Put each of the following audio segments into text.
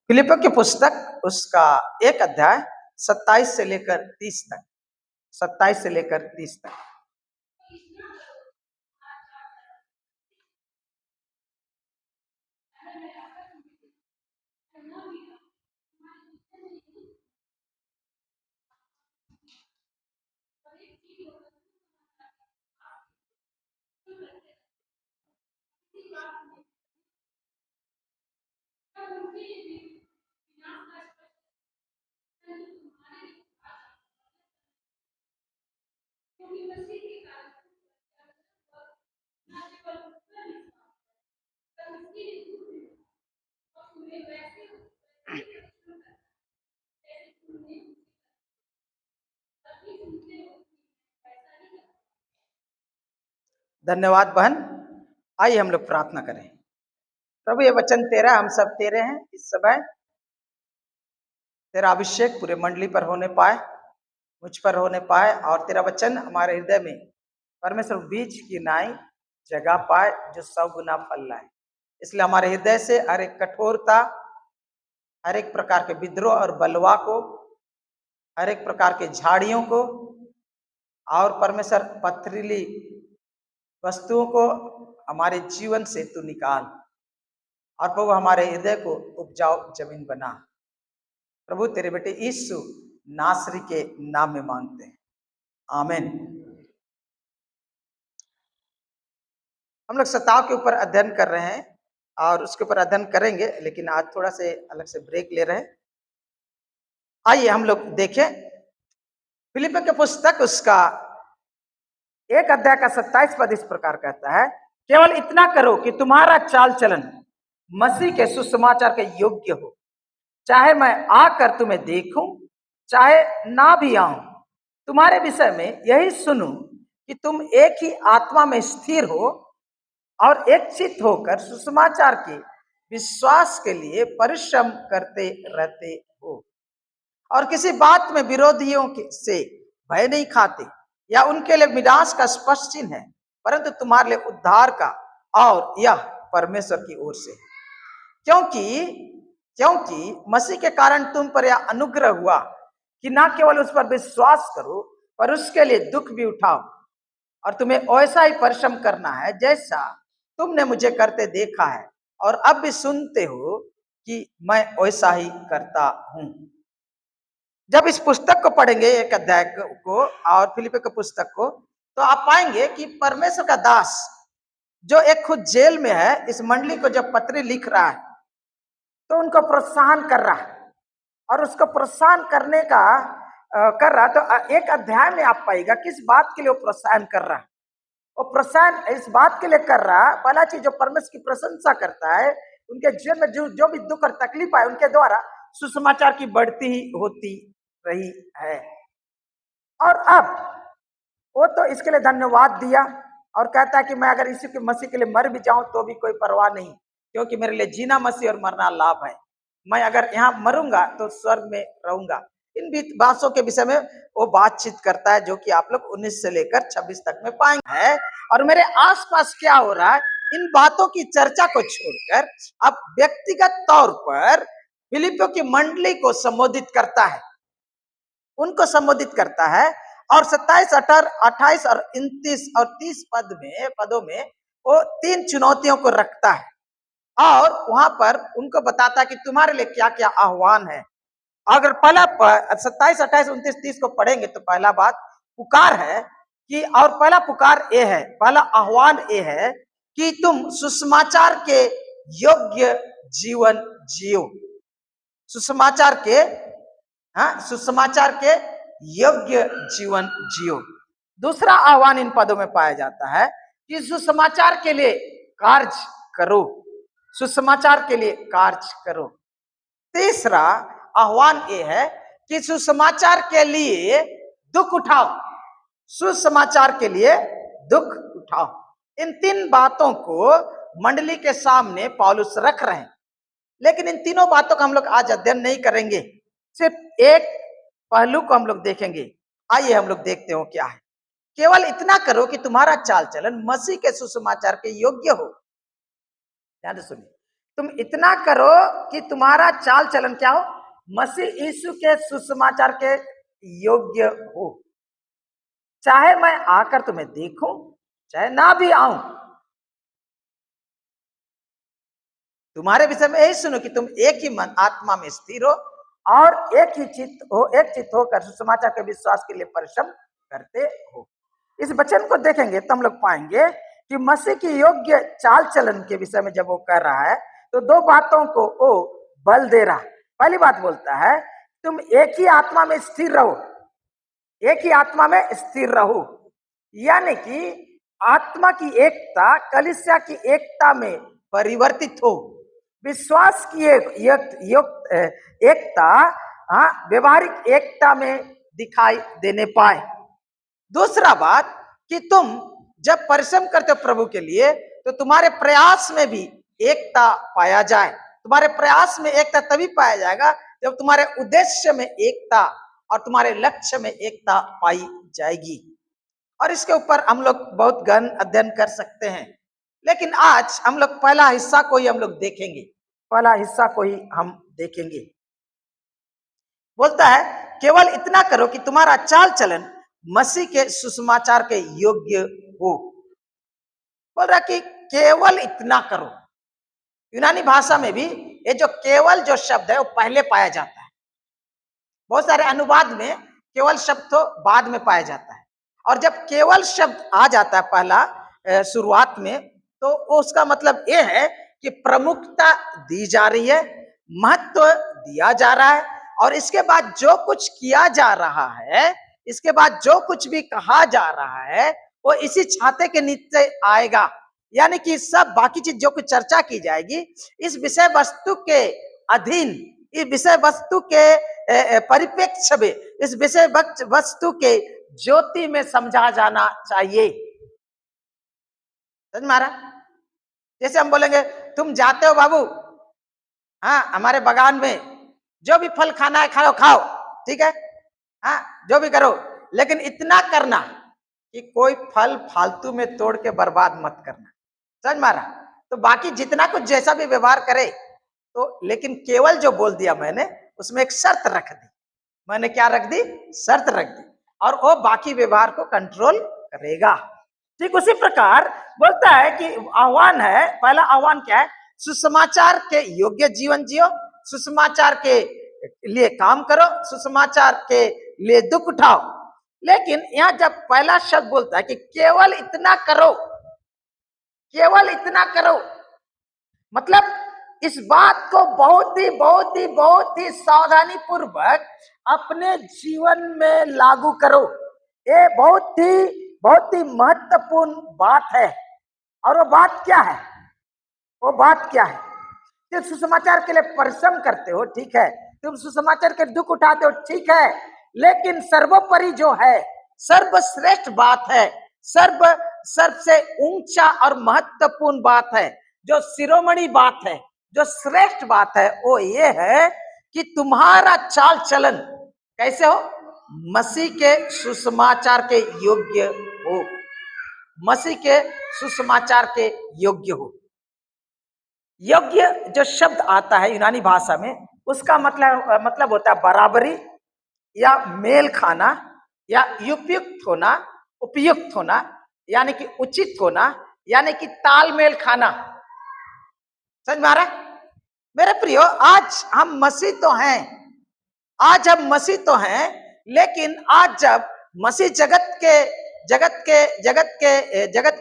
फिलिपियों की पुस्तक उसका 1 अध्याय 27 से लेकर 30 तक, 27 से लेकर 30 तक। धन्यवाद बहन। आइए हम लोग प्रार्थना करें। प्रभु ये वचन तेरा, हम सब तेरे हैं। इस समय तेरा अभिषेक पूरे मंडली पर होने पाए, मुझ पर होने पाए, और तेरा वचन हमारे हृदय में परमेश्वर बीज की नाई जगह पाए जो 100 गुना फल लाए। इसलिए हमारे हृदय से हर एक कठोरता, हर एक प्रकार के विद्रोह और बलवा को, हर एक प्रकार के झाड़ियों को और परमेश्वर पथरीली वस्तुओं को हमारे जीवन से तू निकाल, और प्रभु हमारे हृदय को उपजाऊ जमीन बना। प्रभु तेरे बेटे यीशु नासरी के नाम में मांगते हैं, आमीन। हम लोग सताव के ऊपर अध्ययन कर रहे हैं और उसके ऊपर अध्ययन करेंगे, लेकिन आज थोड़ा से अलग से ब्रेक ले रहे हैं। आइए हम लोग देखें फिलिपियों की पुस्तक उसका 1 अध्याय का 27 पद इस प्रकार कहता है, केवल इतना करो कि तुम्हारा चाल चलन मसीह के सुसमाचार के योग्य हो, चाहे मैं आकर तुम्हें देखूं चाहे ना भी आऊं। तुम्हारे विषय में यही सुनूं कि तुम एक ही आत्मा में स्थिर हो और एक चित्त होकर सुसमाचार के विश्वास के लिए परिश्रम करते रहते हो, और किसी बात में विरोधियों से भय नहीं खाते या उनके लिए विनाश का स्पष्ट चिन्ह है, परंतु तुम्हारे लिए उद्धार का, और यह परमेश्वर की ओर से। क्योंकि मसीह के कारण तुम पर यह अनुग्रह हुआ कि ना केवल उस पर विश्वास करो पर उसके लिए दुख भी उठाओ, और तुम्हें वैसा ही परिश्रम करना है जैसा तुमने मुझे करते देखा है, और अब भी सुनते हो कि मैं वैसा ही करता हूं। जब इस पुस्तक को पढ़ेंगे 1 अध्याय को और फिलिपियों की पुस्तक को, तो आप पाएंगे कि परमेश्वर का दास जो एक खुद जेल में है, इस मंडली को जब पत्री लिख रहा है तो उनको प्रोत्साहन कर रहा है, और उसको प्रोत्साहन करने का कर रहा, तो 1 अध्याय में आप पाएगा किस बात के लिए वो प्रोत्साहन कर रहा है। वो प्रोत्साहन इस बात के लिए कर रहा, पहला चीज जो परमेश्वर की प्रशंसा करता है, उनके जीवन में जो भी दुख और तकलीफ आए उनके द्वारा सुसमाचार की बढ़ती ही होती रही है। और अब वो तो इसके लिए धन्यवाद दिया और कहता है कि मैं अगर इसी के मसीह के लिए मर भी जाऊं तो भी कोई परवाह नहीं, क्योंकि मेरे लिए जीना मसीह और मरना लाभ है। मैं अगर यहाँ मरूंगा तो स्वर्ग में रहूंगा। इन बातों के विषय में वो बातचीत करता है, जो कि आप लोग 19 से लेकर 26 तक में पाएंगे। और मेरे आसपास क्या हो रहा है, इन बातों की चर्चा को छोड़कर अब व्यक्तिगत तौर पर फिलिपियों की मंडली को संबोधित करता है, उनको संबोधित करता है। और 27, 28 और 29 और 30 पदों में वो 3 चुनौतियों को रखता है, और वहां पर उनको बताता है कि तुम्हारे लिए क्या क्या आह्वान है। अगर पहला 27, 28, 29, 30 को पढ़ेंगे तो पहला बात पुकार है कि, और पहला पुकार ये है, पहला आह्वान ये है कि तुम सुसमाचार के योग्य जीवन जियो। सुसमाचार के सुसमाचार के योग्य जीवन जियो। दूसरा आह्वान इन पदों में पाया जाता है कि सुसमाचार के लिए कार्य करो, सुसमाचार के लिए कार्य करो। तीसरा आह्वान ये है कि सुसमाचार के लिए दुख उठाओ, सुसमाचार के लिए दुख उठाओ। इन 3 बातों को मंडली के सामने पौलुस रख रहे हैं, लेकिन इन तीनों बातों का हम लोग आज अध्ययन नहीं करेंगे, सिर्फ एक पहलू को हम लोग देखेंगे। आइए हम लोग देखते हो क्या है। केवल इतना करो कि तुम्हारा चाल चलन मसीह के सुसमाचार के योग्य हो। ध्यान से सुनिए, तुम इतना करो कि तुम्हारा चाल चलन क्या हो, मसीह यीशु के सुसमाचार के योग्य हो। चाहे मैं आकर तुम्हें देखूं, चाहे ना भी आऊं, तुम्हारे विषय में यही सुनो कि तुम एक ही मन आत्मा में स्थिर हो और एक ही चित्त हो, एक चित्त होकर सुसमाचार के विश्वास के लिए परिश्रम करते हो। इस वचन को देखेंगे तो हम लोग पाएंगे कि मसीह की योग्य चाल चलन के विषय में जब वो कर रहा है तो दो बातों को वो बल दे रहा है। पहली बात बोलता है तुम एक ही आत्मा में स्थिर रहो, एक ही आत्मा में स्थिर रहो, यानी कि आत्मा की एकता कलीसिया की एकता में परिवर्तित हो, विश्वास की एकता व्यवहारिक एकता में दिखाई देने पाए। दूसरा बात कि तुम जब परिश्रम करते हो प्रभु के लिए तो तुम्हारे प्रयास में भी एकता पाया जाए। तुम्हारे प्रयास में एकता तभी पाया जाएगा जब तुम्हारे उद्देश्य में एकता और तुम्हारे लक्ष्य में एकता पाई जाएगी। और इसके ऊपर हम लोग बहुत गहन अध्ययन कर सकते हैं, लेकिन आज हम लोग पहला हिस्सा को ही हम लोग देखेंगे, पहला हिस्सा को ही हम देखेंगे। बोलता है केवल इतना करो कि तुम्हारा चाल चलन मसीह के सुसमाचार के योग्य हो। बोल रहा कि केवल इतना करो। यूनानी भाषा में भी ये जो केवल जो शब्द है वो पहले पाया जाता है। बहुत सारे अनुवाद में केवल शब्द तो बाद में पाया जाता है, और जब केवल शब्द आ जाता है पहला शुरुआत में तो उसका मतलब ये है कि प्रमुखता दी जा रही है, महत्व दिया जा रहा है, और इसके बाद जो कुछ किया जा रहा है, इसके बाद जो कुछ भी कहा जा रहा है वो इसी छाते के नीचे आएगा। यानी कि सब बाकी चीज जो कुछ चर्चा की जाएगी इस विषय वस्तु के अधीन, इस विषय वस्तु के परिप्रेक्ष्य में, इस विषय वस्तु के ज्योति में समझा जाना चाहिए। समझ मारा? जैसे हम बोलेंगे तुम जाते हो बाबू, हाँ हमारे बागान में जो भी फल खाना है खाओ खाओ, ठीक है, हाँ जो भी करो, लेकिन इतना करना कि कोई फल फालतू में तोड़ के बर्बाद मत करना। समझ मारा? तो बाकी जितना कुछ जैसा भी व्यवहार करे तो, लेकिन केवल जो बोल दिया मैंने उसमें एक शर्त रख दी। मैंने क्या रख दी? शर्त रख दी, और वो बाकी व्यवहार को कंट्रोल करेगा। ठीक उसी प्रकार बोलता है कि आह्वान है, पहला आह्वान क्या है? सुसमाचार के योग्य जीवन जियो, सुसमाचार के लिए काम करो, सुसमाचार के लिए दुख उठाओ। लेकिन यहां जब पहला शब्द बोलता है कि केवल इतना करो, केवल इतना करो, मतलब इस बात को बहुत ही सावधानी पूर्वक अपने जीवन में लागू करो। ये बहुत ही महत्वपूर्ण बात है। और वो बात क्या है? वो बात क्या है? तुम सुसमाचार के लिए परिश्रम करते हो, ठीक है, तुम सुसमाचार के दुख उठाते हो, ठीक है, लेकिन सर्वोपरि जो है, सर्वश्रेष्ठ बात है, सबसे ऊंचा और महत्वपूर्ण बात है, जो शिरोमणि बात है, जो श्रेष्ठ बात है, वो ये है कि तुम्हारा चाल चलन कैसे हो? मसीह के सुसमाचार के योग्य हो, मसीह के सुसमाचार के योग्य हो। योग्य जो शब्द आता है यूनानी भाषा में, उसका मतलब होता है बराबरी या मेल खाना या उपयुक्त होना, उपयुक्त होना यानी कि उचित होना, यानी कि तालमेल खाना। समझ में आ रहा है? मेरे प्रियो, आज हम मसीह तो हैं, आज हम मसीह तो हैं, लेकिन आज जब मसीह जगत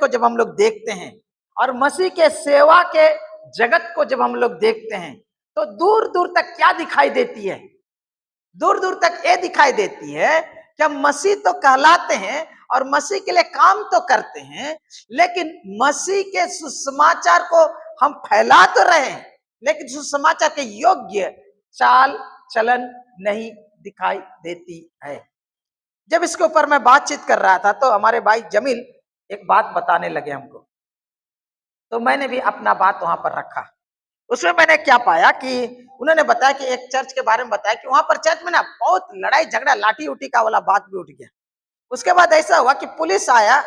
को जब हम लोग देखते हैं और मसीह के सेवा के जगत को जब हम लोग देखते हैं तो दूर दूर तक क्या दिखाई देती है? दूर दूर तक ये दिखाई देती है कि हम मसीह तो कहलाते हैं और मसीह के लिए काम तो करते हैं, लेकिन मसीह के सुसमाचार को हम फैला तो रहे हैं, लेकिन सुसमाचार के योग्य चाल चलन नहीं दिखाई देती है। जब इसके ऊपर मैं बातचीत कर रहा था तो हमारे भाई जमील एक बात बताने लगे हमको, तो मैंने भी अपना बात वहां पर रखा। उसमें मैंने क्या पाया कि उन्होंने बताया कि एक चर्च के बारे में बताया कि वहां पर चर्च में ना बहुत लड़ाई झगड़ा, लाठी उठी का वाला बात भी उठ गया। उसके बाद ऐसा हुआ कि पुलिस आया,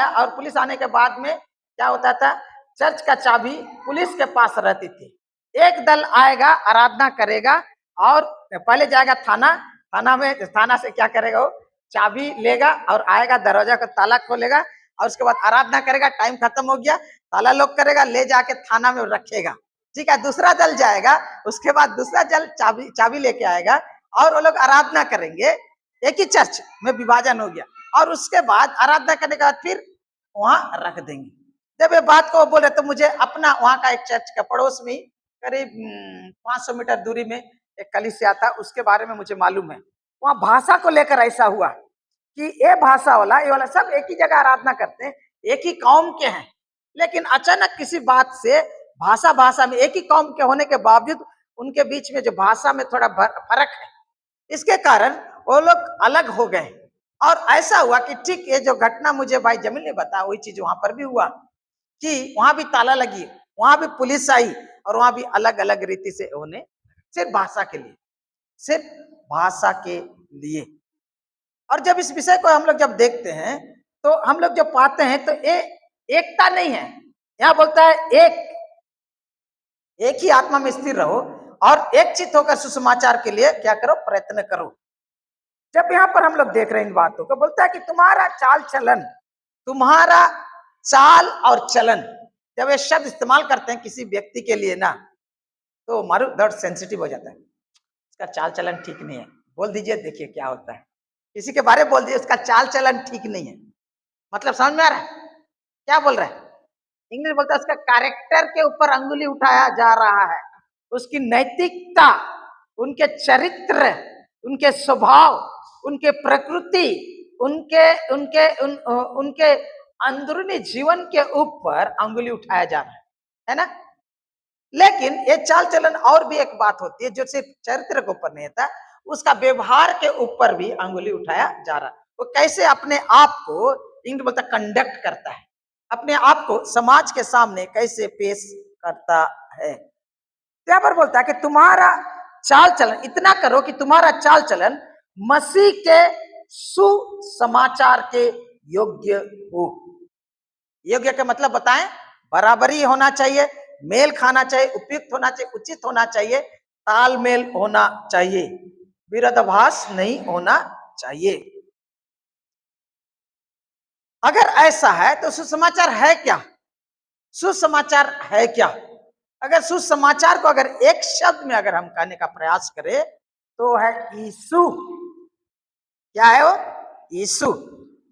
और पुलिस आने के बाद में क्या होता था, चर्च का चाबी पुलिस के पास रहती थी। एक दल आएगा, आराधना करेगा और पहले जाएगा थाना, थाना से क्या करेगा, वो चाबी लेगा और आएगा, दरवाजा का ताला खोलेगा और उसके बाद आराधना करेगा। टाइम खत्म हो गया, ताला लॉक करेगा, ले जाके थाना में रखेगा। ठीक है, दूसरा दल जाएगा, उसके बाद दूसरा दल चाबी लेके आएगा और वो लोग आराधना करेंगे। एक ही चर्च में विभाजन हो गया और उसके बाद आराधना करने के बाद फिर वहां रख देंगे। जब ये बात को बोले तो मुझे अपना वहां का एक चर्च का पड़ोस में करीब 500 मीटर दूरी में एक कलीसिया था, उसके बारे में मुझे मालूम है। वहां भाषा को लेकर ऐसा हुआ कि ये भाषा वाला ये वाला सब एक ही जगह आराधना करते हैं, एक ही कौम के हैं, लेकिन अचानक किसी बात से भाषा में एक ही कौम के होने के बावजूद उनके बीच में जो भाषा में थोड़ा फर्क है, इसके कारण वो लोग अलग हो गए। और ऐसा हुआ कि ठीक ये जो घटना मुझे भाई जमील ने बताया वही चीज वहां पर भी हुआ कि वहां भी ताला लगी, वहां भी पुलिस आई और वहां भी अलग अलग रीति से होने, सिर्फ भाषा के लिए, सिर्फ भाषा के लिए। और जब इस विषय को हम लोग जब देखते हैं तो हम लोग जब पाते हैं तो ये एकता नहीं है। यहाँ बोलता है एक ही आत्मा में स्थिर रहो और एक चित्त होकर सुसमाचार के लिए क्या करो, प्रयत्न करो। जब यहाँ पर हम लोग देख रहे हैं इन बातों को, बोलता है कि तुम्हारा चाल और चलन, जब ये शब्द इस्तेमाल करते हैं किसी व्यक्ति के लिए ना, तो मारू दर्द सेंसिटिव हो जाता है। इसका चाल चलन ठीक नहीं है, बोल दीजिए, देखिए क्या होता है। किसी के बारे में बोल दीजिए उसका चाल चलन ठीक नहीं है, मतलब समझ में आ रहा है क्या बोल रहा है? इंग्लिश बोलता है उसका कैरेक्टर के ऊपर अंगुली उठाया जा रहा है, उसकी नैतिकता, उनके चरित्र, उनके स्वभाव, उनके प्रकृति, उनके अंदरूनी जीवन के ऊपर अंगुली उठाया जा रहा है ना। लेकिन ये चाल चलन और भी एक बात होती है जो सिर्फ चरित्र के ऊपर नहीं होता, उसका व्यवहार के ऊपर भी अंगुली उठाया जा रहा है। वो कैसे अपने आप को इंग्लिश बोलता कंडक्ट करता है, अपने आप को समाज के सामने कैसे पेश करता है। यहाँ पर बोलता है कि तुम्हारा चाल चलन, इतना करो कि तुम्हारा चाल चलन मसीह के सुसमाचार के योग्य हो। योग्य का मतलब बताएं, बराबरी होना चाहिए, मेल खाना चाहिए, उपयुक्त होना चाहिए, उचित होना चाहिए, तालमेल होना चाहिए, विरोधाभास नहीं होना चाहिए। अगर ऐसा है तो सुसमाचार है क्या? सुसमाचार है क्या? अगर सुसमाचार को अगर एक शब्द में अगर हम कहने का प्रयास करें तो है यीशु। क्या है वो? यीशु।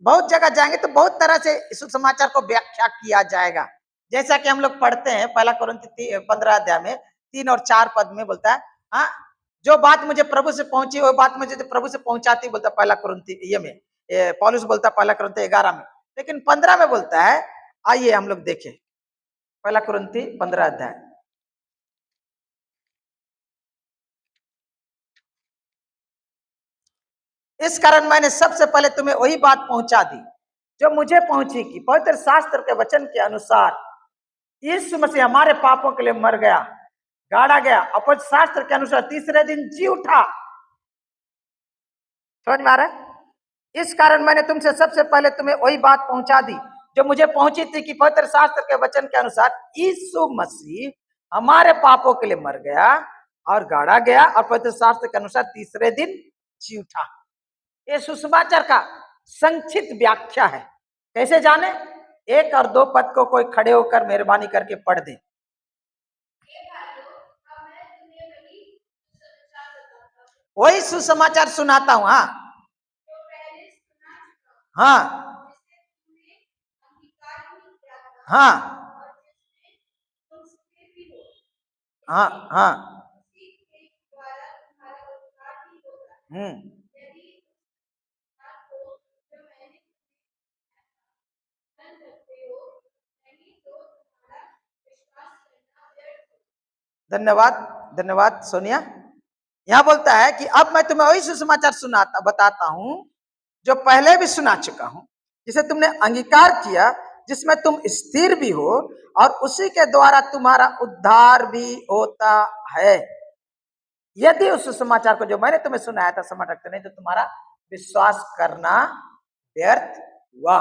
बहुत जगह जाएंगे तो बहुत तरह से सुसमाचार को व्याख्या किया जाएगा। जैसा कि हम लोग पढ़ते हैं पहला कुरिन्थी 15 अध्याय में 3 और 4 पद में बोलता है, हाँ, जो बात मुझे प्रभु से पहुंची वो बात मुझे प्रभु से पहुंचाती, बोलता पहला कुरिन्थी ये में, पौलुस बोलता पहला कुरिन्थी 11 में। लेकिन 15 में बोलता है, आइए हम लोग देखें पहला कुरिन्थी 15 अध्याय। इस कारण मैंने सबसे पहले तुम्हें वही बात पहुंचा दी जो मुझे पहुंची कि पवित्र शास्त्र के वचन के अनुसार यीशु मसीह हमारे पापों के लिए मर गया, गाड़ा गया और पवित्र शास्त्र के अनुसार तीसरे दिन जी उठा। समझ में आ रहा है? इस कारण मैंने तुमसे सबसे पहले तुम्हें वही बात पहुंचा दी जो मुझे पहुंची थी कि पवित्र शास्त्र के वचन के अनुसार यीशु मसीह हमारे पापों के लिए मर गया और गाड़ा गया और पवित्र शास्त्र के अनुसार तीसरे दिन जी उठा। ये सुसमाचार का संक्षिप्त व्याख्या है। कैसे जाने? 1 और 2 पद को कोई खड़े होकर मेहरबानी करके पढ़ दे। वही सुसमाचार सुनाता हूं। हाँ हाँ हाँ हाँ हाँ। धन्यवाद, धन्यवाद सोनिया। यहां बोलता है कि अब मैं तुम्हें वही सुसमाचार बताता हूं जो पहले भी सुना चुका हूं, जिसे तुमने अंगीकार किया, जिसमें तुम स्थिर भी हो और उसी के द्वारा तुम्हारा उद्धार भी होता है। यदि उस सुसमाचार को जो मैंने तुम्हें सुनाया था समझ रखते नहीं तो तुम्हारा विश्वास करना व्यर्थ हुआ।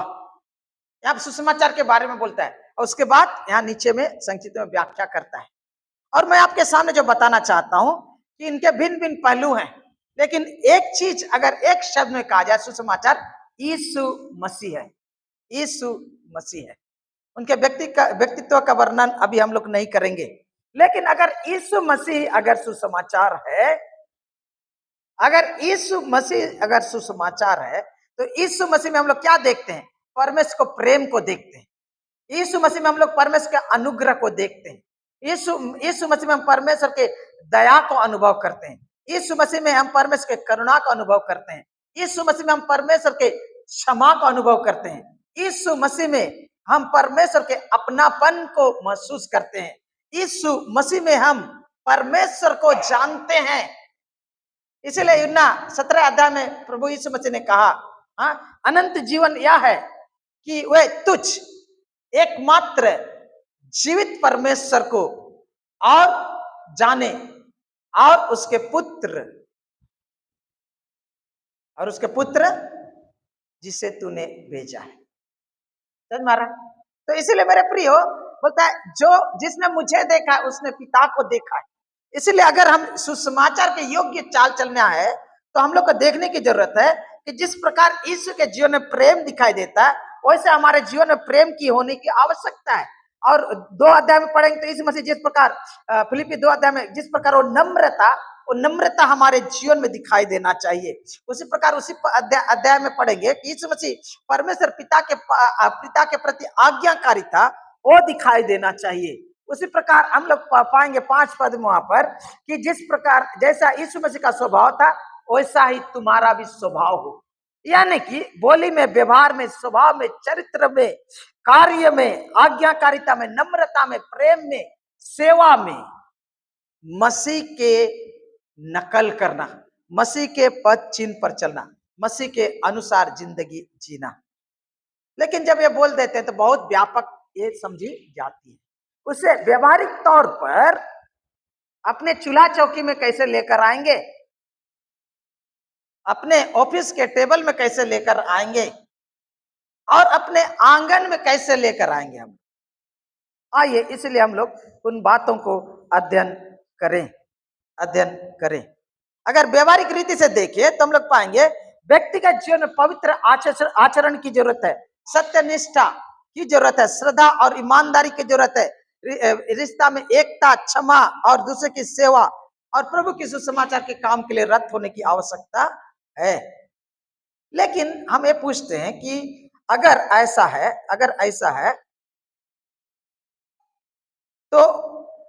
यहां सुसमाचार के बारे में बोलता है। और उसके बाद यहाँ नीचे में संक्षिप्त में व्याख्या करता है। और मैं आपके सामने जो बताना चाहता हूं कि इनके भिन्न भिन्न पहलू हैं, लेकिन एक चीज अगर एक शब्द में कहा जाए सुसमाचार, यीशु मसीह है। यीशु मसीह है। उनके व्यक्तित्व का वर्णन अभी हम लोग नहीं करेंगे, लेकिन अगर यीशु मसीह अगर सुसमाचार है, अगर यीशु मसीह अगर सुसमाचार है, तो यीशु मसीह में हम लोग क्या देखते हैं? परमेश्वर को प्रेम को देखते हैं। यीशु मसीह में हम लोग परमेश्वर के अनुग्रह को देखते हैं। यीशु मसीह में हम परमेश्वर के दया को अनुभव करते हैं। यीशु मसीह में हम परमेश्वर के करुणा का अनुभव करते हैं। यीशु मसीह में हम परमेश्वर के क्षमा का अनुभव करते हैं। यीशु मसीह में हम परमेश्वर के अपनापन को महसूस करते हैं। यीशु मसीह में हम परमेश्वर को जानते हैं। इसलिए यूहन्ना 17 अध्याय में प्रभु यीशु मसीह ने कहा, अनंत जीवन यह है कि वे तुझ एकमात्र जीवित परमेश्वर को और जाने और उसके पुत्र जिसे तूने भेजा है। समझ मारा? तो इसीलिए मेरे प्रियो बोलता है, जो जिसने मुझे देखा उसने पिता को देखा है। इसलिए अगर हम सुसमाचार के योग्य चाल चलना है, तो हम लोग को देखने की जरूरत है कि जिस प्रकार यीशु के जीवन में प्रेम दिखाई देता है, वैसे हमारे जीवन में प्रेम की होने की आवश्यकता है। और 2 अध्याय में पढ़ेंगे तो यीशु मसीह जिस प्रकार फिलिप्पी 2 अध्याय में जिस प्रकार वो नम्रता हमारे जीवन में दिखाई देना चाहिए, उसी प्रकार उसी अध्याय में पढ़ेंगे कि यीशु मसीह परमेश्वर पिता के प्रति आज्ञाकारिता वो दिखाई देना चाहिए। उसी प्रकार हम लोग पाएंगे 5 पद में वहां पर कि जिस प्रकार जैसा यीशु मसीह का स्वभाव था, वैसा ही तुम्हारा भी स्वभाव हो। यानी कि बोली में, व्यवहार में, स्वभाव में, चरित्र में, कार्य में, आज्ञाकारिता में, नम्रता में, प्रेम में, सेवा में मसीह के नकल करना, मसीह के पद चिन्ह पर चलना, मसीह के अनुसार जिंदगी जीना। लेकिन जब ये बोल देते हैं तो बहुत व्यापक ये समझी जाती है। उसे व्यवहारिक तौर पर अपने चूल्हा चौकी में कैसे लेकर आएंगे, अपने ऑफिस के टेबल में कैसे लेकर आएंगे, और अपने आंगन में कैसे लेकर आएंगे हम। आइए इसलिए हम लोग उन बातों को अध्ययन करें। अगर व्यवहारिक रीति से देखिए तो हम लोग पाएंगे व्यक्तिगत जीवन में पवित्र आचरण की जरूरत है, सत्यनिष्ठा की जरूरत है, श्रद्धा और ईमानदारी की जरूरत है, रिश्ता में एकता, क्षमा और दूसरे की सेवा और प्रभु के सुसमाचार के काम के लिए रत होने की आवश्यकता है। लेकिन हम ये पूछते हैं कि अगर ऐसा है तो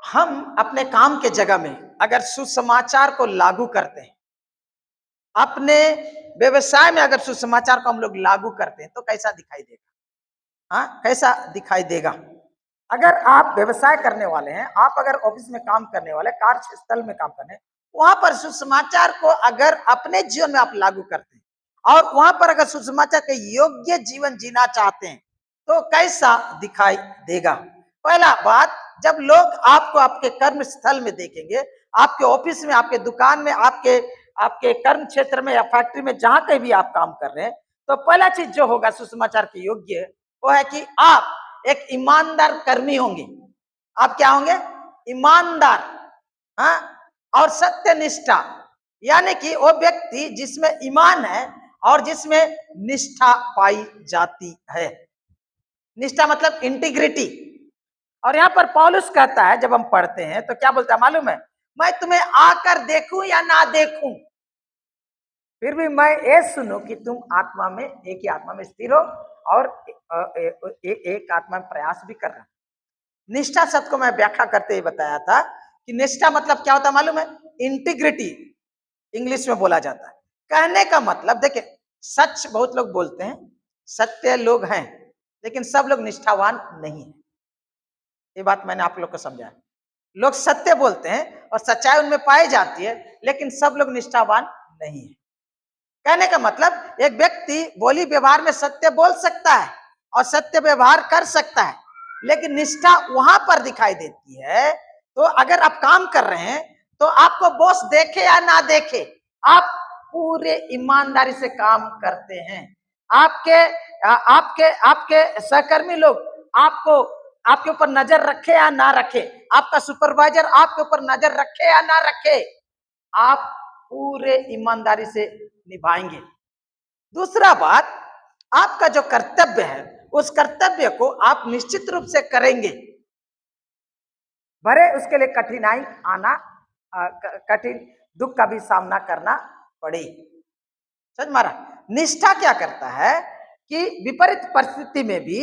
हम अपने काम के जगह में अगर सुसमाचार को लागू करते हैं, अपने व्यवसाय में अगर सुसमाचार को हम लोग लागू करते हैं तो कैसा दिखाई देगा? कैसा दिखाई देगा? अगर आप व्यवसाय करने वाले हैं, आप अगर ऑफिस में काम करने वाले, कार्यस्थल में काम करने, वहां पर सुसमाचार को अगर अपने जीवन में आप लागू करते हैं और वहां पर अगर सुसमाचार के योग्य जीवन जीना चाहते हैं तो कैसा दिखाई देगा? पहला बात, जब लोग आपको आपके कर्म स्थल में देखेंगे, आपके ऑफिस में, आपके दुकान में, आपके कर्म क्षेत्र में या फैक्ट्री में, जहां कहीं भी आप काम कर रहे हैं, तो पहला चीज जो होगा सुसमाचार के योग्य वो है कि आप एक ईमानदार कर्मी होंगे। आप क्या होंगे? ईमानदार, और सत्यनिष्ठा, यानी कि वो व्यक्ति जिसमें ईमान है और जिसमें निष्ठा पाई जाती है। निष्ठा मतलब इंटीग्रिटी। और यहाँ पर पौलुस कहता है, जब हम पढ़ते हैं तो क्या बोलता है मालूम है? मैं तुम्हें आकर देखूं या ना देखूं, फिर भी मैं ये सुनूं कि तुम आत्मा में, एक ही आत्मा में स्थिर हो और एक आत्मा में प्रयास भी कर रहा। निष्ठा शब्द को मैं व्याख्या करते ही बताया था कि निष्ठा मतलब क्या होता है मालूम है? इंटीग्रिटी इंग्लिश में बोला जाता है। कहने का मतलब देखिए, सच बहुत लोग बोलते हैं, सत्य लोग हैं, लेकिन सब लोग निष्ठावान नहीं है। ये बात मैंने आप लोग को समझाया। लोग सत्य बोलते हैं और सच्चाई उनमें पाई जाती है, लेकिन सब लोग निष्ठावान नहीं है। कहने का मतलब एक व्यक्ति बोली व्यवहार में सत्य बोल सकता है और सत्य व्यवहार कर सकता है, लेकिन निष्ठा वहां पर दिखाई देती है। तो अगर आप काम कर रहे हैं तो आपको बॉस देखे या ना देखे, आप पूरे ईमानदारी से काम करते हैं। आपके सहकर्मी लोग आपको आपके ऊपर नजर रखे या ना रखे, आपका सुपरवाइजर आपके ऊपर नजर रखे या ना रखे, आप पूरे ईमानदारी से निभाएंगे। दूसरा बात, आपका जो कर्तव्य है उस कर्तव्य को आप निश्चित रूप से करेंगे, भले उसके लिए कठिनाई आना, कठिन दुख का भी सामना करना पड़े। समझ मारा। निष्ठा क्या करता है कि विपरीत परिस्थिति में भी,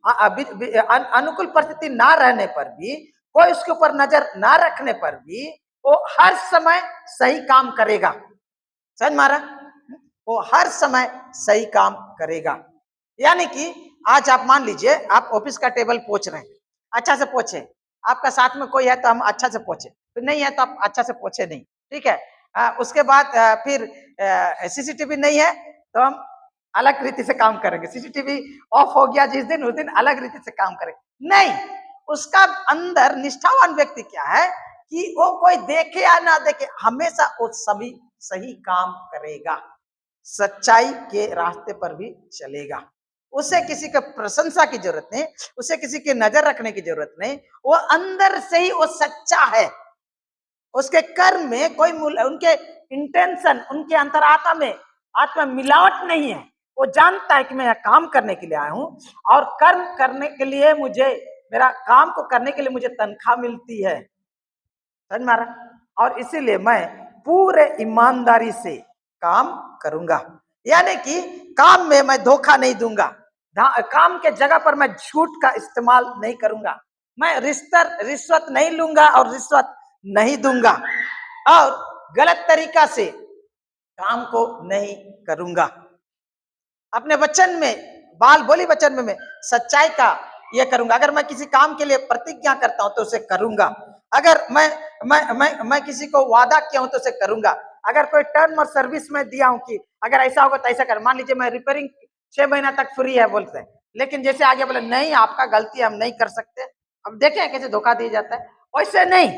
अनुकूल परिस्थिति ना रहने पर भी, कोई उसके ऊपर नजर ना रखने पर भी वो हर समय सही काम करेगा। समझ मारा। वो हर समय सही काम करेगा। यानी कि आज आप मान लीजिए आप ऑफिस का टेबल पोंछ रहे हैं, अच्छा से पोंछे। आपका साथ में कोई है तो हम अच्छा से पोंछे, तो नहीं है तो आप अच्छा से पोंछे नहीं, ठीक है। उसके बाद फिर सीसीटीवी नहीं है तो हम अलग रीति से काम करेंगे। सीसीटीवी ऑफ हो गया जिस दिन, उस दिन अलग रीति से काम करेंगे। नहीं, उसका अंदर निष्ठावान व्यक्ति क्या है कि वो कोई देखे या ना देखे, हमेशा वो सभी सही काम करेगा, सच्चाई के रास्ते पर भी चलेगा। उसे किसी का प्रशंसा की जरूरत नहीं, उसे किसी की नजर रखने की जरूरत नहीं। वो अंदर से ही वो सच्चा है। उसके कर्म में कोई उनके इंटेंशन, उनके अंतरात्मा में आत्मा मिलावट नहीं है। वो जानता है कि मैं यह काम करने के लिए आया हूं और कर्म करने के लिए मुझे, मेरा काम को करने के लिए मुझे तनख्वाह मिलती है। समझ मारा। और इसीलिए मैं पूरे ईमानदारी से काम करूंगा, यानी कि काम में मैं धोखा नहीं दूंगा, काम के जगह पर मैं झूठ का इस्तेमाल नहीं करूंगा, मैं रिश्वत नहीं लूंगा और रिश्वत नहीं दूंगा, और गलत तरीका से काम को नहीं करूंगा। अपने वचन में, बाल बोली वचन में मैं सच्चाई का ये करूंगा। अगर मैं किसी काम के लिए प्रतिज्ञा करता हूं तो उसे करूंगा। अगर मैं किसी को वादा किया हूं तो उसे करूंगा। अगर कोई टर्म और सर्विस में दिया हूं कि अगर ऐसा होगा तो ऐसा कर, मान लीजिए मैं रिपेयरिंग 6 महीना तक फ्री है बोलते हैं, लेकिन जैसे आगे बोले नहीं आपका गलती, हम नहीं कर सकते, अब देखें कैसे धोखा दिया जाता है। वैसे नहीं,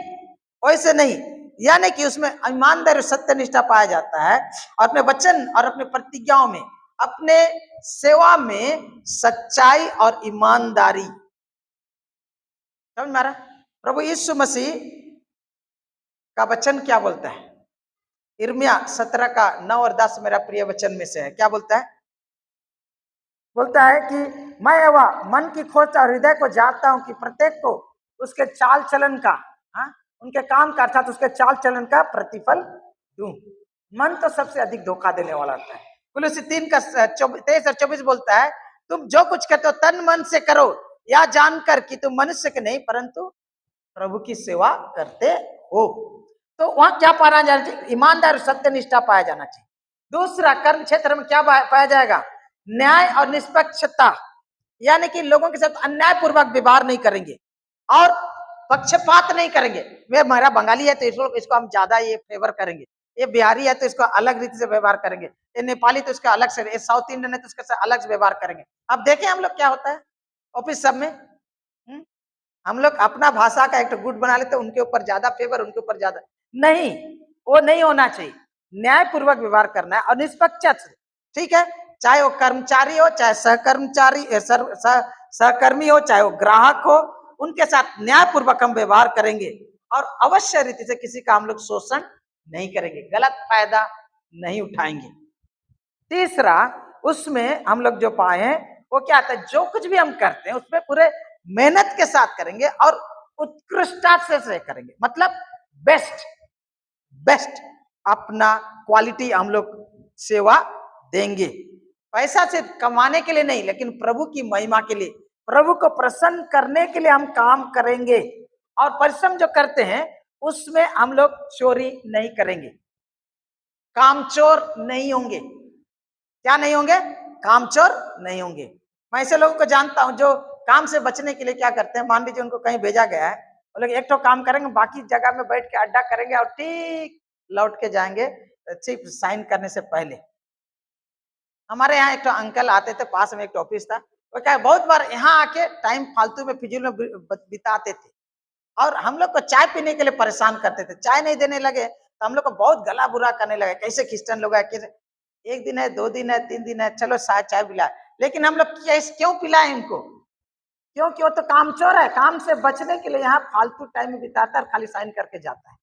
वैसे नहीं, यानी कि उसमें ईमानदारी और सत्य निष्ठा पाया जाता है। और अपने वचन और अपने प्रतिज्ञाओं में, अपने सेवा में सच्चाई और ईमानदारी। समझ मारा। प्रभु यीशु मसीह का वचन क्या बोलता है? यिर्मयाह 17 का 9 और 10 मेरा प्रिय वचन में से है। क्या बोलता है? बोलता है कि मैं वह मन की खोज और हृदय को जानता हूं कि प्रत्येक को उसके चाल चलन का, उनके काम का अर्थात उसके चाल चलन का प्रतिफल दूं। मन तो सबसे अधिक धोखा देने वाला होता है। कुलुसी 3 का 23 और 24 बोलता है, तुम जो कुछ करते हो तन मन से करो, या जानकर कि तुम मनुष्य के नहीं परंतु प्रभु की सेवा करते हो। तो वहां क्या पाया जाना चाहिए? ईमानदार सत्य निष्ठा पाया जाना चाहिए। दूसरा, कर्म क्षेत्र में क्या पाया जाएगा? न्याय और निष्पक्षता, यानी कि लोगों के साथ अन्याय पूर्वक व्यवहार नहीं करेंगे और पक्षपात नहीं करेंगे। वे हमारा बंगाली है तो इसको हम ज्यादा ये फेवर करेंगे, ये बिहारी है तो इसको अलग रीति से व्यवहार करेंगे, ये नेपाली तो इसका अलग से, ये साउथ इंडियन है तो इसका अलग से व्यवहार करेंगे। अब देखें हम लोग क्या होता है ऑफिस सब में, हम लोग अपना भाषा का एक गुट बना लेते, उनके ऊपर ज्यादा फेवर, उनके ऊपर ज्यादा नहीं, वो नहीं होना चाहिए। न्यायपूर्वक व्यवहार करना है और निष्पक्ष, ठीक है। चाहे वो कर्मचारी हो, चाहे सहकर्मचारी सहकर्मी हो, चाहे वो ग्राहक हो, उनके साथ न्यायपूर्वक हम व्यवहार करेंगे और अवश्य रीति से किसी का हम लोग शोषण नहीं करेंगे, गलत फायदा नहीं उठाएंगे। तीसरा, उसमें हम लोग जो पाए हैं वो क्या आता है, जो कुछ भी हम करते हैं उसमें पूरे मेहनत के साथ करेंगे और उत्कृष्टता से करेंगे, मतलब बेस्ट बेस्ट अपना क्वालिटी हम लोग सेवा देंगे। पैसा सिर्फ कमाने के लिए नहीं, लेकिन प्रभु की महिमा के लिए, प्रभु को प्रसन्न करने के लिए हम काम करेंगे। और परिश्रम जो करते हैं उसमें हम लोग चोरी नहीं करेंगे, कामचोर नहीं होंगे। क्या नहीं होंगे? कामचोर नहीं होंगे। मैं ऐसे लोगों को जानता हूं जो काम से बचने के लिए क्या करते हैं, मान लीजिए उनको कहीं भेजा गया है, वो लोग एक तो काम करेंगे, बाकी जगह में बैठ के अड्डा करेंगे और ठीक लौट के जाएंगे सिर्फ साइन करने से पहले। हमारे यहाँ एक तो अंकल आते थे, पास में एक ऑफिस था, वो क्या बहुत बार यहाँ आके टाइम फालतू में फिजूल में बिताते थे और हम लोग को चाय पीने के लिए परेशान करते थे। चाय नहीं देने लगे तो हम लोग को बहुत गला बुरा करने लगे, कैसे क्रिश्चियन लोग है, कैसे एक दिन है, 2 दिन है, 3 दिन है, चलो चाय पिला, लेकिन हम लोग क्यों पिलाए इनको? क्योंकि वो तो कामचोर है, काम से बचने के लिए यहाँ फालतू टाइम बिताता है, खाली साइन करके जाता है।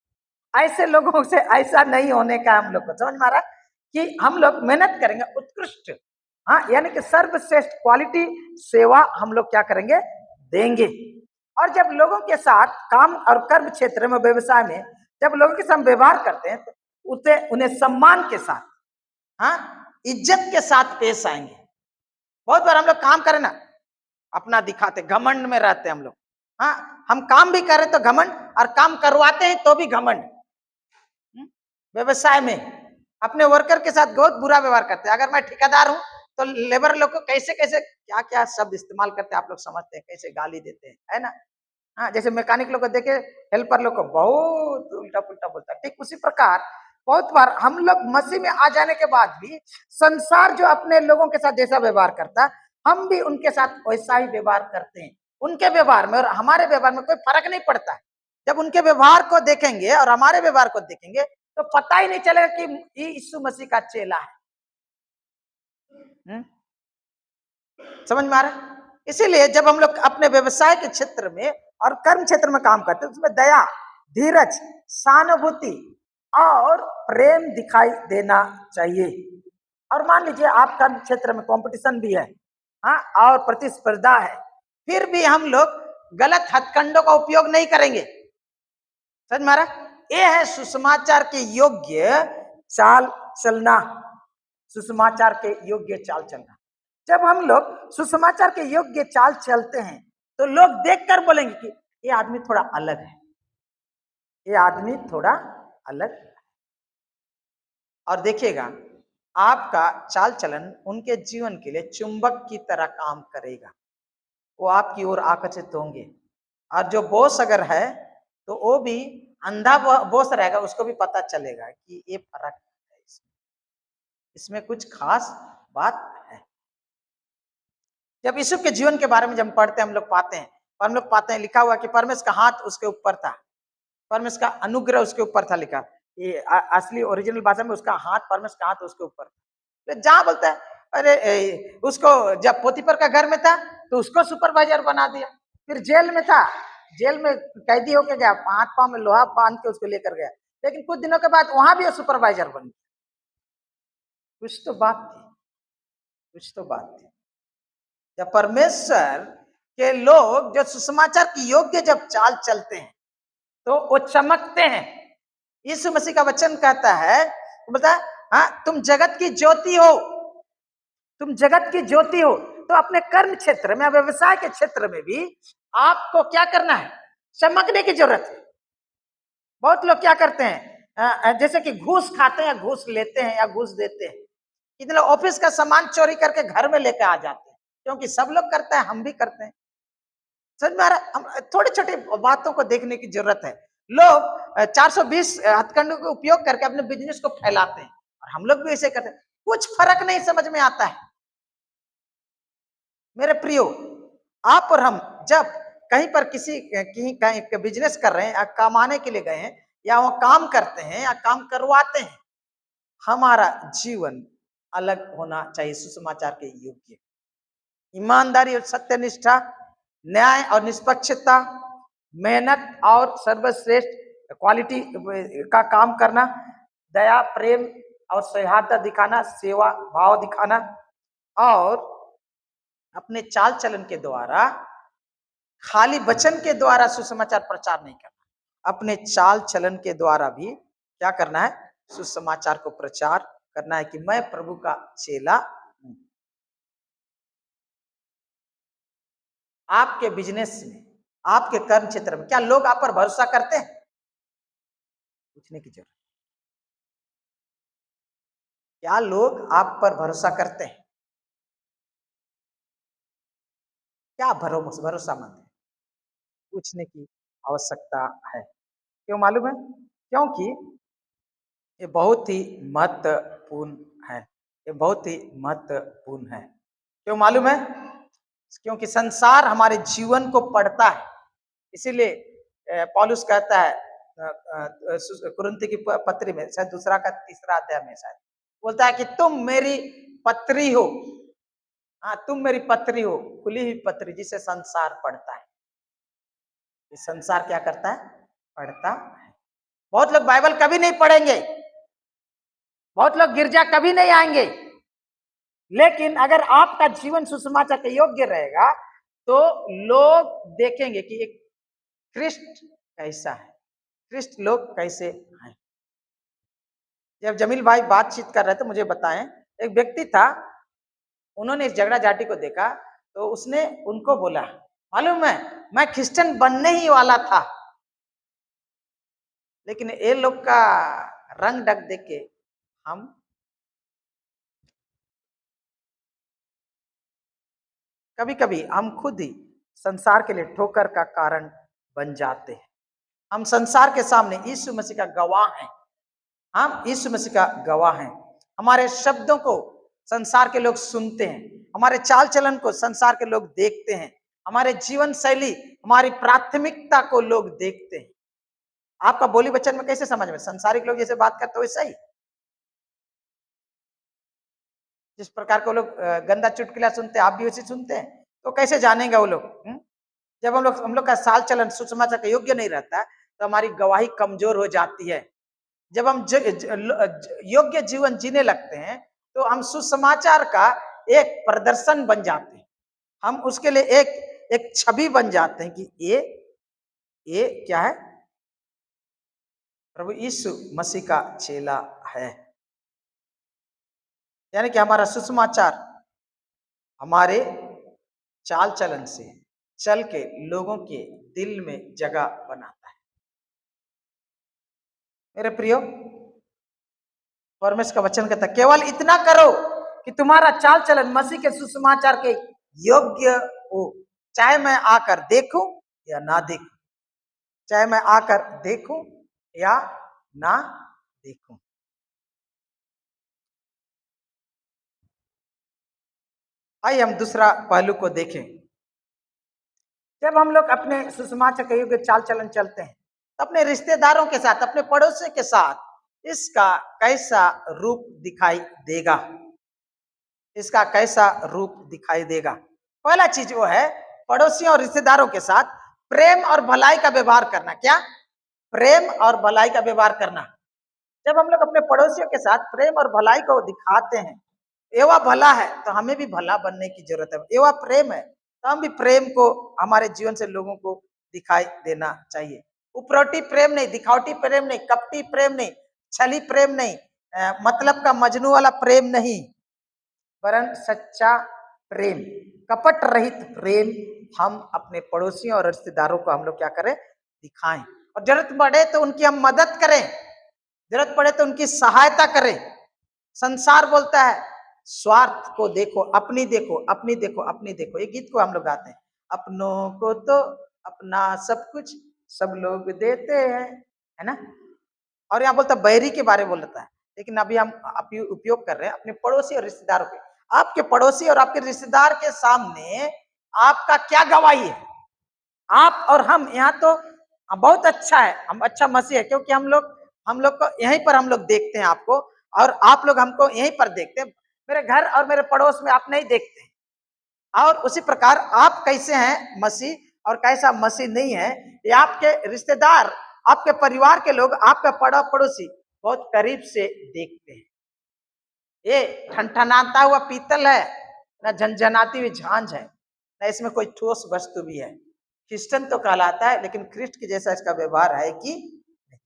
ऐसे लोगों से ऐसा नहीं होने का हम लोग को समझ में आ रहा कि हम लोग मेहनत करेंगे उत्कृष्ट, हाँ, यानी कि सर्वश्रेष्ठ क्वालिटी सेवा हम लोग क्या करेंगे, देंगे। और जब लोगों के साथ काम और कर्म क्षेत्र में, व्यवसाय में जब लोगों के साथ व्यवहार करते हैं तो उसे उन्हें सम्मान के साथ, हाँ, इज्जत के साथ पेश आएंगे। बहुत बार हम लोग काम करें ना, अपना दिखाते, घमंड में रहते हम लोग, हाँ, हम काम भी करें तो घमंड, और काम करवाते हैं तो भी घमंड। व्यवसाय में अपने वर्कर के साथ बहुत बुरा व्यवहार करते हैं। अगर मैं ठेकेदार हूं तो लेबर लोग को कैसे कैसे क्या क्या शब्द इस्तेमाल करते हैं आप लोग समझते हैं, कैसे गाली देते हैं, है ना। हाँ, जैसे मैकेनिक लोग को देखे, हेल्पर लोग को बहुत उल्टा पुल्टा बोलता है। ठीक उसी प्रकार बहुत बार हम लोग मसीह में आ जाने के बाद भी संसार जो अपने लोगों के साथ जैसा व्यवहार करता, हम भी उनके साथ वैसा ही व्यवहार करते हैं। उनके व्यवहार में और हमारे व्यवहार में कोई फर्क नहीं पड़ता है। जब उनके व्यवहार को देखेंगे और हमारे व्यवहार को देखेंगे तो पता ही नहीं चलेगा कि ये यीशु मसीह का चेला है। समझ में आ रहा है? इसीलिए जब हम लोग अपने व्यवसाय के क्षेत्र में और कर्म क्षेत्र में काम करते हैं, उसमें दया, धीरज, सहानुभूति और प्रेम दिखाई देना चाहिए। और मान लीजिए आप कर्म क्षेत्र में कंपटीशन भी है, हाँ, और प्रतिस्पर्धा है, फिर भी हम लोग गलत हथकंडों का उपयोग नहीं करेंगे। समझ में आ रहा? ये है सुसमाचार के योग्य चाल चलना। सुसमाचार के योग्य चाल चलना। जब हम लोग सुसमाचार के योग्य चाल चलते हैं तो लोग देखकर बोलेंगे कि ये आदमी थोड़ा अलग है, ये आदमी थोड़ा अलग है। और देखिएगा आपका चाल चलन उनके जीवन के लिए चुंबक की तरह काम करेगा, वो आपकी ओर आकर्षित होंगे। और जो बॉस अगर है तो वो भी अंधा बॉस रहेगा, उसको भी पता चलेगा कि ये फर्क है, इसमें कुछ खास बात है। जब यीशु के जीवन के बारे में जब पढ़ते हैं हम लोग पाते हैं, और हम लोग पाते हैं लिखा हुआ कि परमेश्वर का हाथ उसके ऊपर था, परमेश्वर का अनुग्रह उसके ऊपर था, लिखा ये असली ओरिजिनल भाषा में उसका हाथ, परमेश्वर का हाथ उसके ऊपर। तो जहां बोलता है अरे उसको जब पोतीपर का घर में था तो उसको सुपरवाइजर बना दिया, फिर जेल में था, जेल में कैदी होके गया, हाथ पांव में लोहा बांध के उसको लेकर गया, लेकिन कुछ दिनों के बाद वहां भी वो सुपरवाइजर बन गया। कुछ तो बात थी, कुछ तो बात थी। जब परमेश्वर के लोग जो सुसमाचार की योग्य जब चाल चलते हैं तो वो चमकते हैं। यीशु मसीह का वचन कहता है, बोलता है हाँ, तुम जगत की ज्योति हो, तुम जगत की ज्योति हो। तो अपने कर्म क्षेत्र में, व्यवसाय के क्षेत्र में भी आपको क्या करना है, चमकने की जरूरत है। बहुत लोग क्या करते हैं, जैसे कि घूस खाते हैं या घूस लेते हैं या घूस देते हैं। कितने लोग ऑफिस का सामान चोरी करके घर में लेके आ जाते हैं, क्योंकि सब लोग करते हैं, हम भी करते हैं। समझ में आ रहा? हम थोड़ी छोटी बातों को देखने की जरूरत है। लोग 420 हथकंडों का उपयोग करके अपने बिजनेस को फैलाते हैं, और हम लोग भी ऐसे करते हैं, कुछ फर्क नहीं समझ में आता है। मेरे प्रियो, आप और हम जब कहीं पर कहीं बिजनेस कर रहे हैं या कमाने के लिए गए हैं या वो काम करते हैं या काम करवाते हैं, हमारा जीवन अलग होना चाहिए, सुसमाचार के योग्य। ईमानदारी और सत्यनिष्ठा, न्याय और निष्पक्षता, मेहनत और सर्वश्रेष्ठ क्वालिटी का काम करना, दया, प्रेम और सौहार्द दिखाना, सेवा भाव दिखाना, और अपने चाल चलन के द्वारा, खाली वचन के द्वारा सुसमाचार प्रचार नहीं करना, अपने चाल चलन के द्वारा भी क्या करना है, सुसमाचार को प्रचार करना है कि मैं प्रभु का चेला हूं। आपके बिजनेस में, आपके कर्म क्षेत्र में क्या लोग आप पर भरोसा करते हैं? पूछने की जरूरत। क्या लोग आप पर भरोसा करते हैं? क्या भरोसा मंद है? पूछने की आवश्यकता है। क्यों मालूम है? क्योंकि ये बहुत ही महत्वपूर्ण है, ये बहुत ही महत्वपूर्ण है। क्यों मालूम है? क्योंकि संसार हमारे जीवन को पढ़ता है। इसीलिए पौलुस कहता है कुरिन्थी की पत्री में, शायद दूसरा का तीसरा अध्याय में शायद बोलता है कि तुम मेरी पत्री हो, हाँ, तुम मेरी पत्री हो, खुली हुई पत्री जिसे संसार पढ़ता है। ये संसार क्या करता है? पढ़ता है। बहुत लोग बाइबल कभी नहीं पढ़ेंगे, बहुत लोग गिरजा कभी नहीं आएंगे, लेकिन अगर आपका जीवन सुसमाचार के योग्य रहेगा तो लोग देखेंगे कि एक ख्रिस्ट कैसा है, ख्रिस्ट लोग कैसे हैं। जब जमील भाई बातचीत कर रहे थे मुझे बताएं, एक व्यक्ति था, उन्होंने इस झगड़ा झाटी को देखा तो उसने उनको बोला, मालूम है मैं क्रिश्चियन बनने ही वाला था, लेकिन ये लोग का रंग ढंग देख के हम कभी कभी हम खुद ही संसार के लिए ठोकर का कारण बन जाते हैं। हम संसार के सामने यीशु मसीह का गवाह हैं, हम यीशु मसीह का गवाह हैं। हमारे शब्दों को संसार के लोग सुनते हैं, हमारे चाल चलन को संसार के लोग देखते हैं, हमारे जीवन शैली, हमारी प्राथमिकता को लोग देखते हैं। आपका बोली वचन में कैसे समझ में संसारिक लोग जैसे बात करते हो वैसा ही, जिस प्रकार के लोग गंदा चुटकुला सुनते हैं आप भी वैसे सुनते हैं, तो कैसे जानेंगे वो लोग? जब हम लोग का चाल चलन सुसमाचार के योग्य नहीं रहता तो हमारी गवाही कमजोर हो जाती है। जब हम योग्य जीवन जीने लगते हैं तो हम सुसमाचार का एक प्रदर्शन बन जाते हैं, हम उसके लिए एक एक छवि बन जाते हैं कि ये क्या है? प्रभु यीशु मसीह का चेला है। यानी कि हमारा सुसमाचार हमारे चाल चलन से चल के लोगों के दिल में जगह बनाता है। मेरे प्रियो, परमेश्वर का वचन कहता है केवल इतना करो कि तुम्हारा चाल चलन मसीह के सुसमाचार के योग्य हो, चाहे मैं आकर देखूं या ना देखूं, चाहे मैं आकर देखूं या ना देखूं। आइए हम दूसरा पहलू को देखें। जब हम लोग अपने सुसमाचार के योग्य चाल चलन चलते हैं तो अपने रिश्तेदारों के साथ, अपने पड़ोसी के साथ इसका कैसा रूप दिखाई देगा? इसका कैसा रूप दिखाई देगा? पहला चीज वो है पड़ोसियों और रिश्तेदारों के साथ प्रेम और भलाई का व्यवहार करना। क्या? प्रेम और भलाई का व्यवहार करना। जब हम लोग अपने पड़ोसियों के साथ प्रेम और भलाई को दिखाते हैं, एवा भला है तो हमें भी भला बनने की जरूरत है, एवा प्रेम है तो हम भी प्रेम को हमारे जीवन से लोगों को दिखाई देना चाहिए। उपरोटी प्रेम नहीं, दिखावटी प्रेम नहीं, कपटी प्रेम नहीं, छली प्रेम नहीं, मतलब का मजनू वाला प्रेम नहीं, वरन सच्चा प्रेम, कपट रहित प्रेम हम अपने पड़ोसियों और रिश्तेदारों को हम लोग क्या करें? दिखाएं। और जरूरत पड़े तो उनकी हम मदद करें, जरूरत पड़े तो उनकी सहायता करें। संसार बोलता है स्वार्थ को देखो, अपनी देखो, अपनी देखो, अपनी देखो। ये गीत को हम लोग गाते हैं, अपनों को तो अपना सब कुछ सब लोग देते हैं, है ना? और यहाँ बोलता बैरी के बारे में बोलता है, लेकिन अभी हम उपयोग कर रहे हैं अपने पड़ोसी और रिश्तेदारों के। आपके पड़ोसी और आपके रिश्तेदार के सामने आपका क्या गवाही है? आप और हम यहाँ तो बहुत अच्छा है, हम अच्छा मसीह है, क्योंकि हम लोग को यहीं पर हम लोग देखते हैं आपको, और आप लोग हमको यहीं पर देखते हैं। मेरे घर और मेरे पड़ोस में आप नहीं देखते। और उसी प्रकार आप कैसे हैं मसीह और कैसा मसीह नहीं है, ये आपके रिश्तेदार, आपके परिवार के लोग, आपका पड़ा पड़ोसी बहुत करीब से देखते हैं। ये ठनठनाता हुआ पीतल है ना, झनझनाती हुई झांझ है ना, इसमें कोई ठोस वस्तु भी है। क्रिश्चियन तो कहलाता है, लेकिन क्रिस्ट के जैसा इसका व्यवहार है कि नहीं?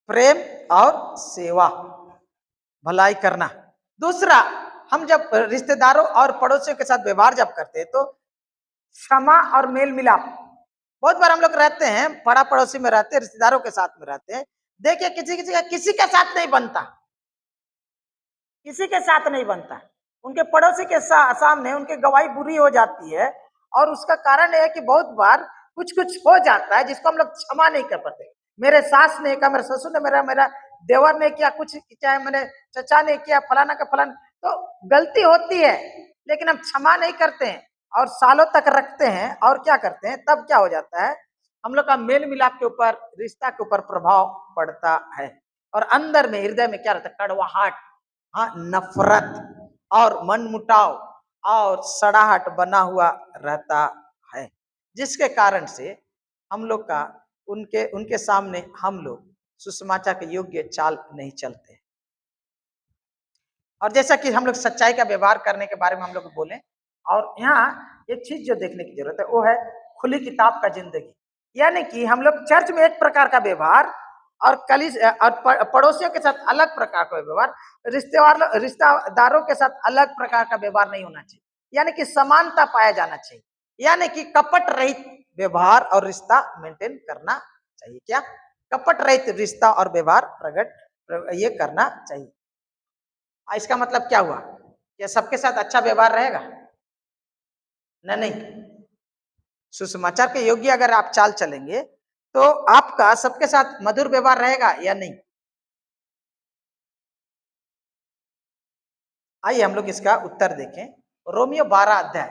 प्रेम और सेवा, भलाई करना। दूसरा, हम जब रिश्तेदारों और पड़ोसियों के साथ व्यवहार जब करते हैं तो क्षमा और मेल मिलाप। बहुत बार हम लोग रहते हैं, पड़ा पड़ोसी में रहते हैं, रिश्तेदारों के साथ में रहते हैं, देखिए किसी के साथ नहीं बनता, किसी के साथ नहीं बनता। उनके पड़ोसी के सामने उनकी गवाही बुरी हो जाती है, और उसका कारण यह है कि बहुत बार कुछ कुछ हो जाता है जिसको हम लोग क्षमा नहीं कर पाते। मेरे सास ने किया, मेरे ससुर ने, मेरा मेरा देवर ने किया, कुछ चाहे मेरे चचा ने किया, फलाना का फलाना, तो गलती होती है, लेकिन हम क्षमा नहीं करते हैं और सालों तक रखते हैं। और क्या करते हैं, तब क्या हो जाता है, हम लोग का मेल मिलाप के ऊपर, रिश्ता के ऊपर प्रभाव पड़ता है, और अंदर में, हृदय में क्या रहता है? कड़वाहट, हाँ, नफरत और मनमुटाव और सड़ाहट बना हुआ रहता है, जिसके कारण से हम लोग का उनके उनके सामने हम लोग सुसमाचार के योग्य चाल नहीं चलते। और जैसा कि हम लोग सच्चाई का व्यवहार करने के बारे में हम लोग बोले, और यहाँ एक चीज जो देखने की जरूरत है वो है खुली किताब का जिंदगी। यानी कि हम लोग चर्च में एक प्रकार का व्यवहार और और पड़ोसियों के साथ अलग प्रकार का व्यवहार, रिश्तेदारों के साथ अलग प्रकार का व्यवहार नहीं होना चाहिए। यानी कि समानता पाया जाना चाहिए, यानी कि कपट रहित व्यवहार और रिश्ता मेंटेन करना चाहिए। क्या कपट रहित रिश्ता और व्यवहार प्रकट ये करना चाहिए। इसका मतलब क्या हुआ? क्या सबके साथ अच्छा व्यवहार रहेगा? नहीं। सुसमाचार के योग्य अगर आप चाल चलेंगे तो आपका सबके साथ मधुर व्यवहार रहेगा या नहीं? आइए हम लोग इसका उत्तर देखें। रोमियो 12 अध्याय,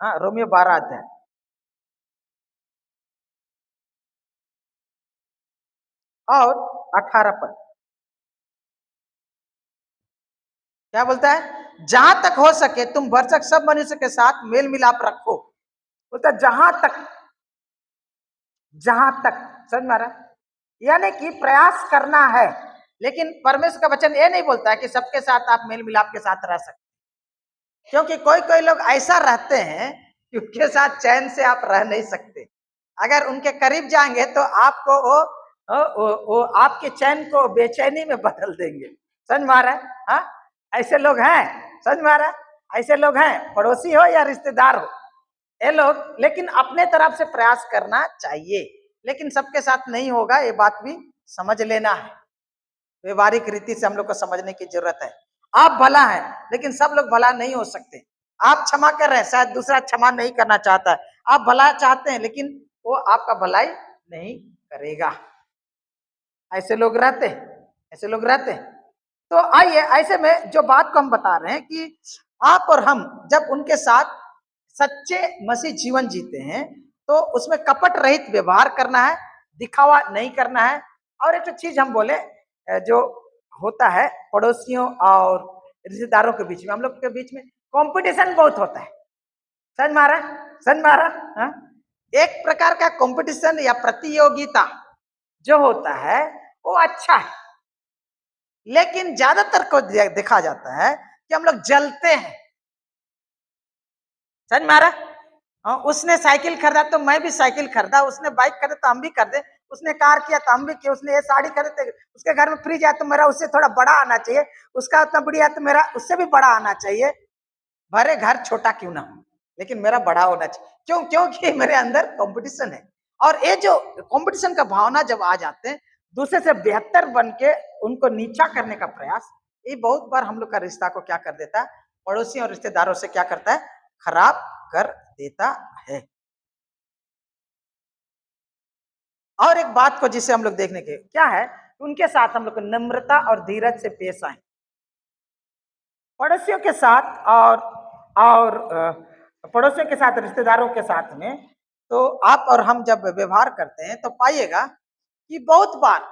हाँ रोमियो 12 अध्याय और 18 पद क्या बोलता है? जहां तक हो सके तुम भरसक सब मनुष्य के साथ मेल मिलाप रखो। बोलता जहां तक समझ में आ रहा है? यानी कि प्रयास करना है, लेकिन परमेश्वर का वचन ये नहीं बोलता है कि सबके साथ आप मेल मिलाप के साथ रह सकते, क्योंकि कोई कोई लोग ऐसा रहते हैं कि उनके साथ चैन से आप रह नहीं सकते। अगर उनके करीब जाएंगे तो आपको वो आपके चैन को बेचैनी में बदल देंगे। समझ में आ रहा है? हाँ, ऐसे लोग हैं। समझ में आ रहा है? ऐसे लोग हैं, पड़ोसी हो या रिश्तेदार हो, ये लोग। लेकिन अपने तरफ से प्रयास करना चाहिए, लेकिन सबके साथ नहीं होगा, ये बात भी समझ लेना है। व्यवहारिक रीति से हम लोग को समझने की जरूरत है। आप भला है, लेकिन सब लोग भला नहीं हो सकते। आप क्षमा कर रहे हैं, शायद दूसरा क्षमा नहीं करना चाहता है। आप भला चाहते हैं, लेकिन वो आपका भलाई नहीं करेगा। ऐसे लोग रहते हैं, ऐसे लोग रहते हैं। तो आइए, ऐसे में जो बात को हम बता रहे हैं कि आप और हम जब उनके साथ सच्चे मसीह जीवन जीते हैं तो उसमें कपट रहित व्यवहार करना है, दिखावा नहीं करना है। और एक चीज हम बोले, जो होता है पड़ोसियों और रिश्तेदारों के बीच में, हम लोग के बीच में कंपटीशन बहुत होता है। समझ मारा? समझ मारा? हाँ? एक प्रकार का कंपटीशन या प्रतियोगिता जो होता है वो अच्छा है, लेकिन ज्यादातर को देखा जाता है कि हम लोग जलते हैं। समझ में आ रहा है? हाँ, उसने साइकिल खरीदा तो मैं भी साइकिल खरीदा, उसने बाइक खरीदा तो हम भी कर दे, उसने कार किया तो हम भी किए, उसने ये साड़ी खरीदे, उसके घर में फ्रिज आया तो मेरा उससे थोड़ा बड़ा आना चाहिए, उसका उतना बढ़िया तो मेरा उससे भी बड़ा आना चाहिए। भरे घर छोटा क्यों ना हो, लेकिन मेरा बड़ा होना चाहिए। क्यों? क्योंकि मेरे अंदर कंपटीशन है। और ये जो कंपटीशन का भावना जब आ जाते हैं, दूसरे से बेहतर बन के उनको नीचा करने का प्रयास, ये बहुत बार हम लोग का रिश्ता को क्या कर देता है? पड़ोसी और रिश्तेदारों से क्या करता है? खराब कर देता है। और एक बात को जिसे हम लोग देखने के क्या है, उनके साथ हम लोग को नम्रता और धीरज से पेश आए, पड़ोसियों के साथ और पड़ोसियों के साथ, रिश्तेदारों के साथ में। तो आप और हम जब व्यवहार करते हैं तो पाइएगा कि बहुत बार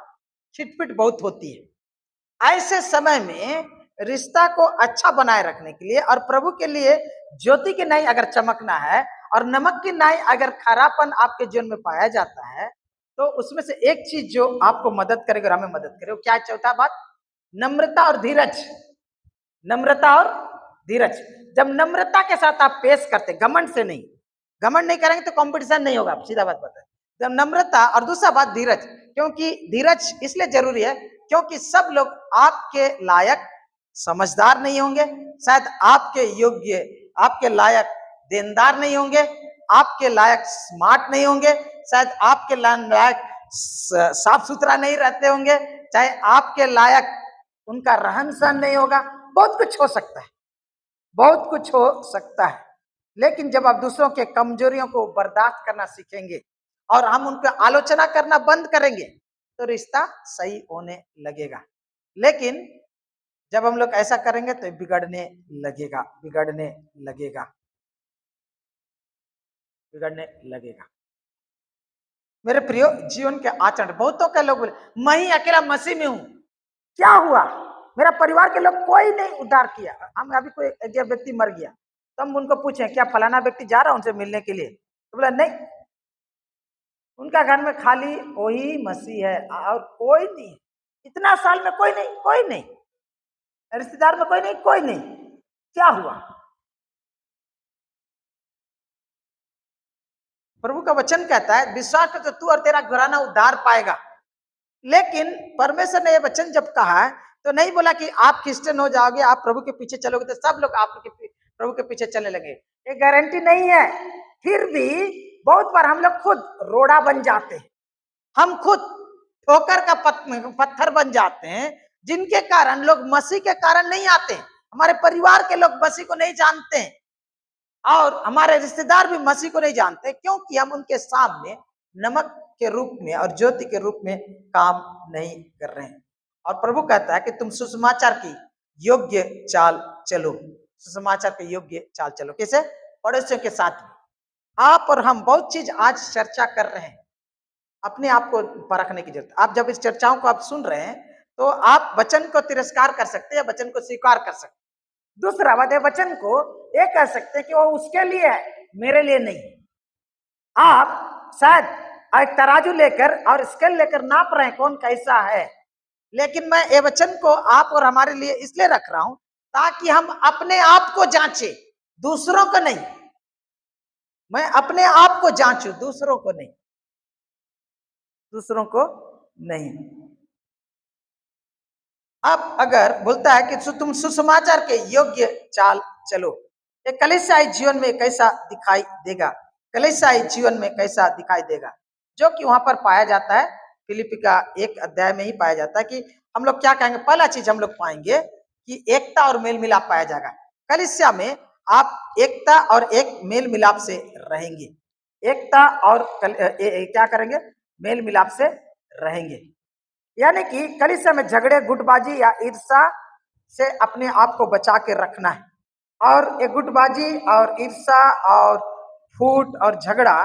छिटपिट बहुत होती है। ऐसे समय में रिश्ता को अच्छा बनाए रखने के लिए और प्रभु के लिए ज्योति की नाई अगर चमकना है और नमक की नाई अगर खरापन आपके जीवन में पाया जाता है, तो उसमें से एक चीज जो आपको मदद करेगी और हमें मदद करे, वो क्या? चौथा बात, नम्रता और धीरज। नम्रता और धीरज। जब नम्रता के साथ आप पेश करते, घमंड से नहीं, घमंड नहीं करेंगे तो कंपटीशन नहीं होगा, सीधा बात बताए। जब नम्रता, और दूसरा बात धीरज, क्योंकि धीरज इसलिए जरूरी है क्योंकि सब लोग आपके लायक समझदार नहीं होंगे, शायद आपके योग्य, आपके लायक देनदार नहीं होंगे, आपके लायक स्मार्ट नहीं होंगे, शायद आपके लायक साफ सुथरा नहीं रहते होंगे, चाहे आपके लायक उनका रहन सहन नहीं होगा। बहुत कुछ हो सकता है, बहुत कुछ हो सकता है। लेकिन जब आप दूसरों के कमजोरियों को बर्दाश्त करना सीखेंगे और हम उनकी आलोचना करना बंद करेंगे तो रिश्ता सही होने लगेगा। लेकिन जब हम लोग ऐसा करेंगे तो बिगड़ने लगेगा, बिगड़ने लगेगा, बिगड़ने लगेगा। मेरे प्रियो, जीवन के आचरण, बहुतों के लोग बोले मैं ही अकेला मसीह में हूं, क्या हुआ, मेरा परिवार के लोग कोई नहीं उद्धार किया। हम अभी कोई एक व्यक्ति मर गया तो हम उनको पूछे क्या फलाना व्यक्ति जा रहा है उनसे मिलने के लिए, तो बोला नहीं, उनका घर में खाली वही मसीह है और कोई नहीं, इतना साल में कोई नहीं, कोई नहीं, रिश्तेदार में कोई नहीं, कोई नहीं। क्या हुआ? प्रभु का वचन कहता है विश्वास कर तो तू और तेरा घराना उद्धार पाएगा। लेकिन परमेश्वर ने यह वचन जब कहा है तो नहीं बोला कि आप क्रिश्चियन हो जाओगे, आप प्रभु के पीछे चलोगे तो सब लोग आपके प्रभु के पीछे चलने लगे, ये गारंटी नहीं है। फिर भी बहुत बार हम लोग खुद रोड़ा बन जाते हैं, हम खुद ठोकर का पत्थर बन जाते हैं, जिनके कारण लोग मसीह के कारण नहीं आते। हमारे परिवार के लोग मसीह को नहीं जानते हैं और हमारे रिश्तेदार भी मसीह को नहीं जानते, क्योंकि हम उनके सामने नमक के रूप में और ज्योति के रूप में काम नहीं कर रहे हैं। और प्रभु कहता है कि तुम सुसमाचार की योग्य चाल चलो, सुसमाचार के योग्य चाल चलो। कैसे? पड़ोसियों के साथ। आप और हम बहुत चीज आज चर्चा कर रहे हैं, अपने आप को परखने की जरूरत। आप जब इस चर्चाओं को आप सुन रहे हैं तो आप वचन को तिरस्कार कर सकते हैं, वचन को स्वीकार कर सकते हैं। दूसरा बात है, वचन को ये कह सकते हैं कि वो उसके लिए है, मेरे लिए नहीं। आप शायद एक तराजू लेकर और स्केल लेकर नाप रहे हैं कौन कैसा है, लेकिन मैं ये वचन को आप और हमारे लिए इसलिए रख रहा हूं ताकि हम अपने आप को जांचे, दूसरों को नहीं। मैं अपने आप को जांचू, दूसरों को नहीं, दूसरों को नहीं। अब अगर बोलता है कि तुम सुसमाचार के योग्य चाल चलो, एक कलीसियाई जीवन में कैसा दिखाई देगा, कलीसियाई जीवन में कैसा दिखाई देगा, जो कि वहां पर पाया जाता है फिलिपी का 1 अध्याय में ही पाया जाता है कि हम लोग क्या कहेंगे। पहला चीज हम लोग पाएंगे कि एकता और मेल मिलाप पाया जाएगा। कलीसिया में आप एकता और एक मेल मिलाप से रहेंगे, एकता और क्या करेंगे, मेल मिलाप से रहेंगे। यानी कि कलीसिया में झगड़े, गुटबाजी या ईर्षा से अपने आप को बचा के रखना है। और ये गुटबाजी और ईर्षा और फूट और झगड़ा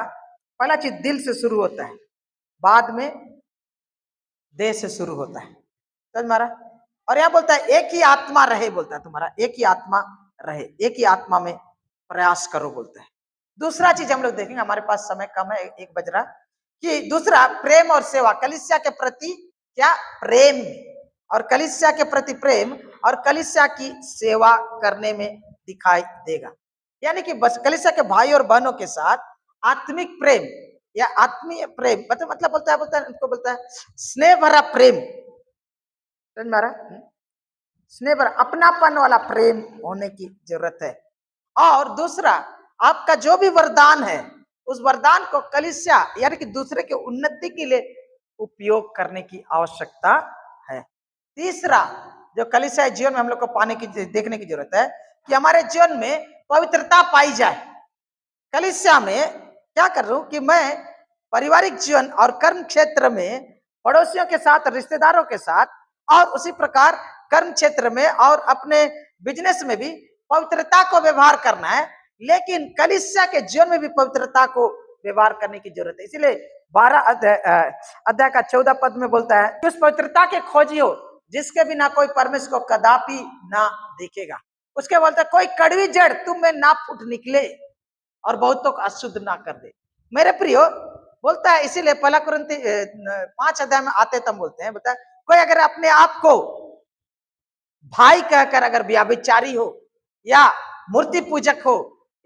पहला चीज दिल से शुरू होता है, बाद में देह से शुरू होता है। समझ मारा? और यहाँ बोलता है एक ही आत्मा रहे, बोलता है तुम्हारा एक ही आत्मा रहे, एक ही आत्मा में प्रयास करो, बोलता है। दूसरा चीज हम लोग देखेंगे, हमारे पास समय कम है, 1 बज रहा, कि दूसरा प्रेम और सेवा, कलीसिया के प्रति क्या प्रेम, और कलीसिया के प्रति प्रेम और कलीसिया की सेवा करने में दिखाई देगा। यानी कि बस कलीसिया के भाई और बहनों के साथ आत्मिक प्रेम या आत्मीय प्रेम, मतलब बोलता है उनको बोलता है स्नेह भरा प्रेम। समझ में आ रहा? स्नेह भरा अपनापन वाला प्रेम होने की जरूरत है। और दूसरा, आपका जो भी वरदान है उस वरदान को कलीसिया यानी कि दूसरे के उन्नति के लिए उपयोग करने की आवश्यकता है। तीसरा, जो कलीसिया जीवन में हम लोग को पाने की देखने की जरूरत है कि हमारे जीवन में पवित्रता पाई जाए। कलीसिया में क्या कर रहा हूं कि मैं पारिवारिक जीवन और कर्म क्षेत्र में पड़ोसियों के साथ, रिश्तेदारों के साथ, और उसी प्रकार कर्म क्षेत्र में और अपने बिजनेस में भी पवित्रता को व्यवहार करना है। लेकिन कलीसिया के जीवन में भी पवित्रता को व्यवहार करने की जरूरत है। इसीलिए 12 अध्याय का 14 पद में बोलता है उस पवित्रता के खोजी हो जिसके बिना कोई परमेश्वर को कदापि ना देखेगा। उसके बोलता है कोई कड़वी जड़ तुम में ना फूट निकले और बहुतों को अशुद्ध ना कर दे। मेरे प्रियो, बोलता है इसीलिए 1 कुरिन्थी 5 अध्याय में आते तब बोलते हैं, बोलता है कोई अगर अपने आप को भाई कहकर अगर व्याभिचारी हो या मूर्ति पूजक हो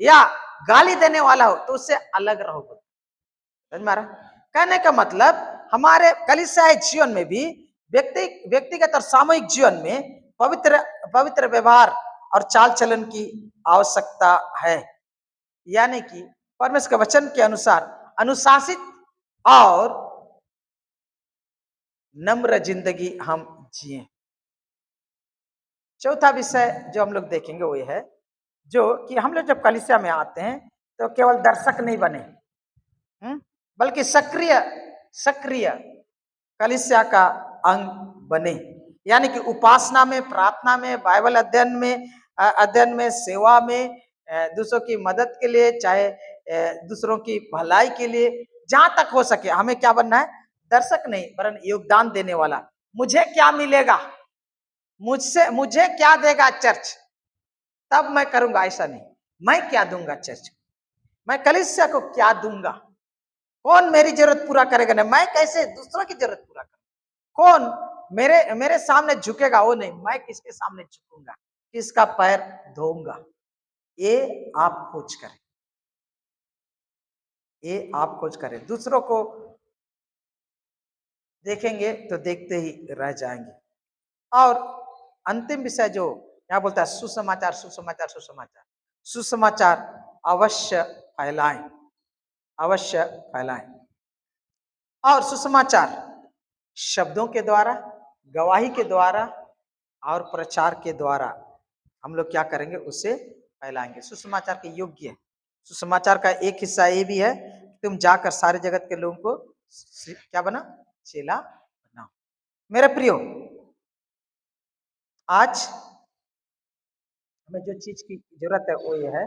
या गाली देने वाला हो तो उससे अलग रहो। समझ में आ रहा? कहने का मतलब हमारे कलीसियाई जीवन में भी व्यक्तिगत और सामूहिक जीवन में पवित्र व्यवहार और चाल चलन की आवश्यकता है। यानी कि परमेश्वर के वचन के अनुसार अनुशासित और नम्र जिंदगी हम जिए। चौथा विषय जो हम लोग देखेंगे वो है जो कि हम लोग जब कलीसिया में आते हैं तो केवल दर्शक नहीं बने, बल्कि सक्रिय कलीसिया का अंग बने। यानी कि उपासना में, प्रार्थना में, बाइबल अध्ययन में, सेवा में, दूसरों की मदद के लिए, चाहे दूसरों की भलाई के लिए, जहां तक हो सके हमें क्या बनना है, दर्शक नहीं वरन योगदान देने वाला। मुझे क्या मिलेगा, मुझसे मुझे क्या देगा चर्च, तब मैं करूंगा, ऐसा नहीं। मैं क्या दूंगा चर्च को, मैं कलीसिया को क्या दूंगा, कौन मेरी जरूरत पूरा करेगा ना, मैं कैसे दूसरों की जरूरत पूरा करूंगा, कौन मेरे मेरे सामने झुकेगा, वो नहीं, मैं किसके सामने झुकूंगा, किसका पैर धोऊंगा, ये आप खोज करें, ये आप खोज करें। दूसरों को देखेंगे तो देखते ही रह जाएंगे। और अंतिम विषय जो यहाँ बोलता है, सुसमाचार सुसमाचार सुसमाचार। सुसमाचार अवश्य फैलाएं, अवश्य फैलाएं। और सुसमाचार शब्दों के द्वारा, गवाही के द्वारा और प्रचार के द्वारा हम लोग क्या करेंगे, उसे फैलाएंगे। सुसमाचार के योग्य है। सुसमाचार का एक हिस्सा ये भी है कि तुम जाकर सारे जगत के लोगों को क्या बना, चेला बनाओ। मेरे प्रियो, आज हमें जो चीज की जरूरत है वो ये है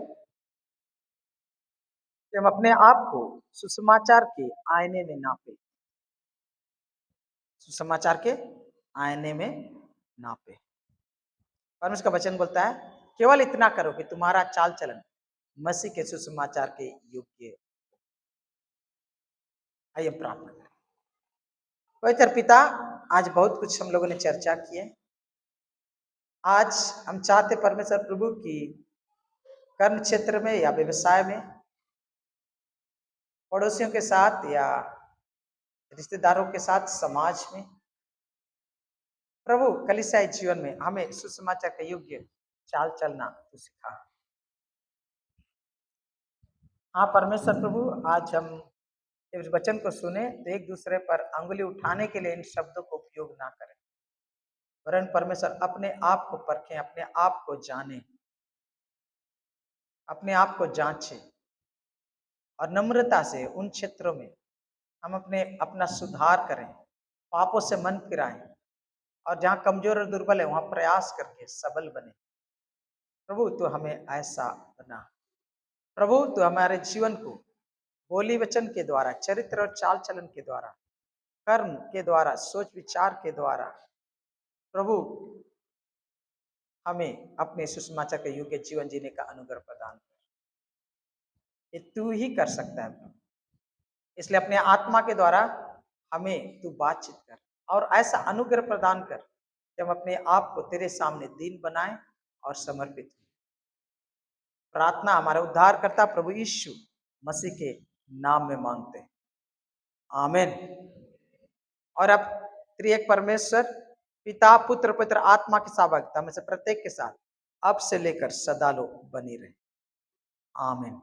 कि हम अपने आप को सुसमाचार के आईने में नापे, सुसमाचार के आईने में नापे। परमेश्वर का वचन बोलता है, केवल इतना करो कि तुम्हारा चाल चलन मसीह के सुसमाचार के योग्य। आइए प्रार्थना करें। पवित्र पिता, आज बहुत कुछ हम लोगों ने चर्चा की है। आज हम चाहते परमेश्वर प्रभु की कर्म क्षेत्र में या व्यवसाय में, पड़ोसियों के साथ या रिश्तेदारों के साथ, समाज में, प्रभु कलीसियाई जीवन में हमें सुसमाचार के योग्य चाल चलना तो सिखा। हाँ परमेश्वर प्रभु, आज हम इस वचन को सुने तो एक दूसरे पर अंगुली उठाने के लिए इन शब्दों को उपयोग ना करें, वरन परमेश्वर अपने आप को परखें, अपने आप को जाने, अपने आप को जांचें और नम्रता से उन क्षेत्रों में हम अपना सुधार करें, पापों से मन फिराएं और जहां कमजोर और दुर्बल है वहां प्रयास करके सबल बने। प्रभु तो हमें ऐसा बना। प्रभु तो हमारे जीवन को बोली वचन के द्वारा, चरित्र और चाल चलन के द्वारा, कर्म के द्वारा, सोच विचार के द्वारा, प्रभु हमें अपने सुसमाचार के योग्य जीवन जीने का अनुग्रह प्रदान कर। ये तू ही कर सकता है प्रभु, इसलिए अपने आत्मा के द्वारा हमें तू बातचीत कर और ऐसा अनुग्रह प्रदान कर कि हम अपने आप को तेरे सामने दीन बनाएं और समर्पित हो। प्रार्थना हमारे उद्धार करता प्रभु यीशु मसीह के नाम में मांगते हैं, आमीन। और अब त्रिएक परमेश्वर पिता, पुत्र, पवित्र आत्मा की सहभागिता में से प्रत्येक के साथ अब से लेकर सदा लो बनी रहे, आमीन।